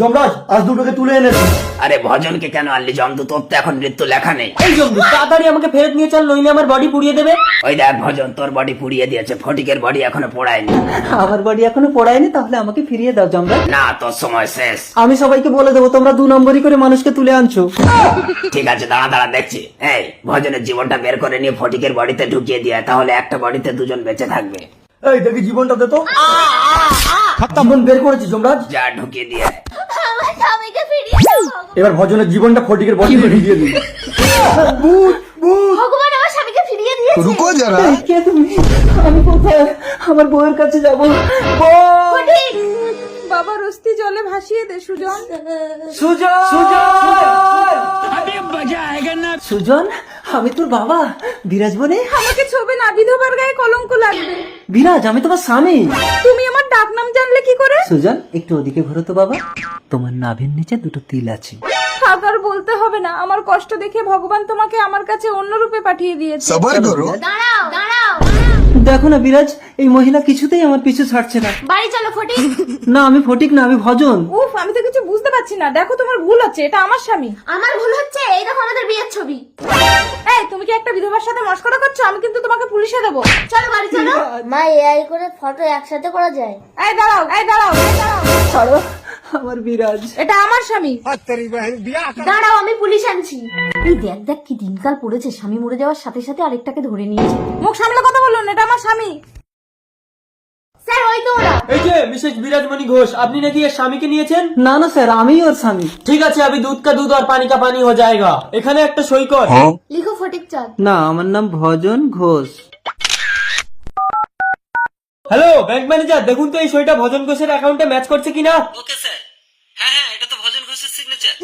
যমরাজ আজ দুটোকে তুলে এনেছি। আরে ভজনকে কেন আনলি জমদু? তোর তো এখন মৃত্যু লেখা নেই। এই জমদু তাড়াতাড়ি আমাকে ফেরত নিয়ে চল, নইলে আমার বডি পুড়িয়ে দেবে। ওই দেখ ভজন, তোর বডি পুড়িয়ে দিয়েছে, ফটিকের বডি এখনো পোড়ায়নি। আমার বডি এখনো পড়ায়নি, তাহলে আমাকে ফিরিয়ে দাও যমরাজ। না, তোর সময় শেষ। আমি সবাইকে বলে দেবো তোমরা 2 নম্বরই করে মানুষকে তুলে আনছো। ঠিক আছে, দাঁড়া দাঁড়া দেখছি। এই ভজনের জীবনটা বের করে নিয়ে ফটিকের বডিতে ঢুকিয়ে দিয়ে, তাহলে একটা বডিতে দুজন বেঁচে থাকবে। এই দেখি জীবনটা দে তো। জীবন বের করেছি যমরাজ। যা ঢুকিয়ে দিয়ে। আমার স্বামীকে ফিরিয়ে দাও। এবার ভজনের জীবনটা ফটিকের বডিতে ঢুকিয়ে দিই। ভগবান আমার স্বামীকে ফিরিয়ে দিয়েছে। रुको जरा। এই, কে তুমি? আমি কোথায়? আমার বউয়ের কাছে যাবো। ফটিক, বাবার অস্থি জলে ভাসিয়ে দে সুজন। সুজন, সুজন, আমি তোর বাবা বিরাজ বনে। আমাকে ছবে না, বিধবার গায়ে কলঙ্ক লাগবে। বিরাজ, আমি তোমার স্বামী। তুমি আমার ডাক নাম জানলে কি করে? সুজন, একটু ওদিকে ঘোরো তো বাবা। তোমার নাভির নিচে 2টো তিল আছে। থাক, আর বলতে হবে না। আমার কষ্ট দেখে ভগবান তোমাকে আমার কাছে অন্য রূপে পাঠিয়ে দিয়েছে। सबर करो। দাঁড়াও দাঁড়াও, দেখো না বিরাজ, এই মহিলা কিছুতেই আমার পিছু ছাড়ছে না। বাড়ি চলো ফটিক। না, আমি ফটিক না, আমি ভজন। উফ, আমি তো কিছু বুঝতে পারছি না। দেখো তোমার ভুল হচ্ছে, এটা আমার স্বামী। আমার ভুল হচ্ছে, এই দেখো আমাদের বিয়ের ছবি। এই, তুমি কি একটা বিধবার সাথে মস্করা করছো? আমি কিন্তু তোমাকে পুলিশে দেবো। চলো বাড়ি চলো। মা, এআই করে ফটো একসাথে করা যায়? এই দাঁড়াও, এই দাঁড়াও, এই দাঁড়াও। ছাড়ো আমার বিরাজ। এটা আমার স্বামী। দাঁড়াও, আমি পুলিশ আনছি। এই দেখ দেখ কি দিনকাল পড়েছে, স্বামী মরে যাওয়ার সাথে সাথে আরেকটাকে ধরে নিয়েছে। মুখ সামলে কথা বলুন, এটা আমার স্বামী। স্যার, ওই তো ওরা। এই যে মিসেস বিরাজমণি ঘোষ, আপনি নাকি এর স্বামীকে নিয়েছেন? না না স্যার, আমি ওর স্বামী। ঠিক আছে, अभी दूध का दूध और पानी का पानी हो जाएगा। এখানে একটা সই কর। লিখো ফটিক চাঁদ। না, আমার নাম ভজন ঘোষ। হ্যালো ব্যাংক ম্যানেজার, দেখুন তো এই সইটা ভজন ঘোষের অ্যাকাউন্টে ম্যাচ করছে কিনা। Okay sir. হ্যাঁ হ্যাঁ, এটা তো ভজন ঘোষের সিগনেচার।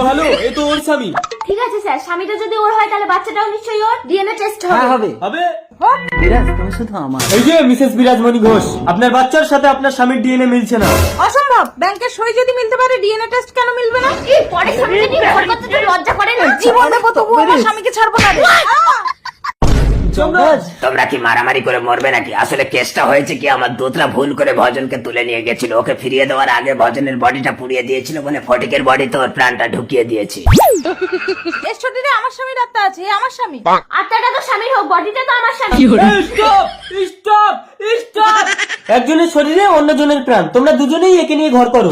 হ্যালো, এ তো ওর স্বামী। ঠিক আছে স্যার, স্বামীটা যদি ওর হয় তাহলে বাচ্চাটাও নিশ্চয়ই ওর। ডিএনএ টেস্ট হবে। হ্যাঁ হবে। হবে। বিরাজ, তুমি শুধু আমার। এই যে মিসেস বিরাজমণি ঘোষ, আপনার বাচ্চার সাথে আপনার স্বামীর ডিএনএ মিলছে না। অসম্ভব। ব্যাংকের সই যদি মিলতে পারে, ডিএনএ টেস্ট কেন মিলবে না? এই পরে স্বামীকে নিয়ে ব্যবহার করতে তোর লজ্জা করে না? জীবন দেবো, তবু আমার স্বামীকে ছাড়বো না রে। যমরাজ, তোমরা কি মারামারি করে মরবে নাকি? আসলে কেসটা হয়েছে কি, আমার দূতরা ভুল করে ভজনকে তুলে নিয়ে গেছিল। ওকে ফিরিয়ে দেওয়ার আগে ভজনের বডিটা পুড়িয়ে দিয়েছিল বলে ফটিকের বডিতে ওর প্রাণটা ঢুকিয়ে দিয়েছি। এর শরীরে আমার স্বামীর আত্মা আছে, এ আমার স্বামী। আত্মাটা তো স্বামীর হোক, বডিটা তো আমার স্বামী। Stop stop stop. একজনের শরীরে অন্যজনের প্রাণ, তোমরা দুজনেই একে নিয়ে ঘর করো।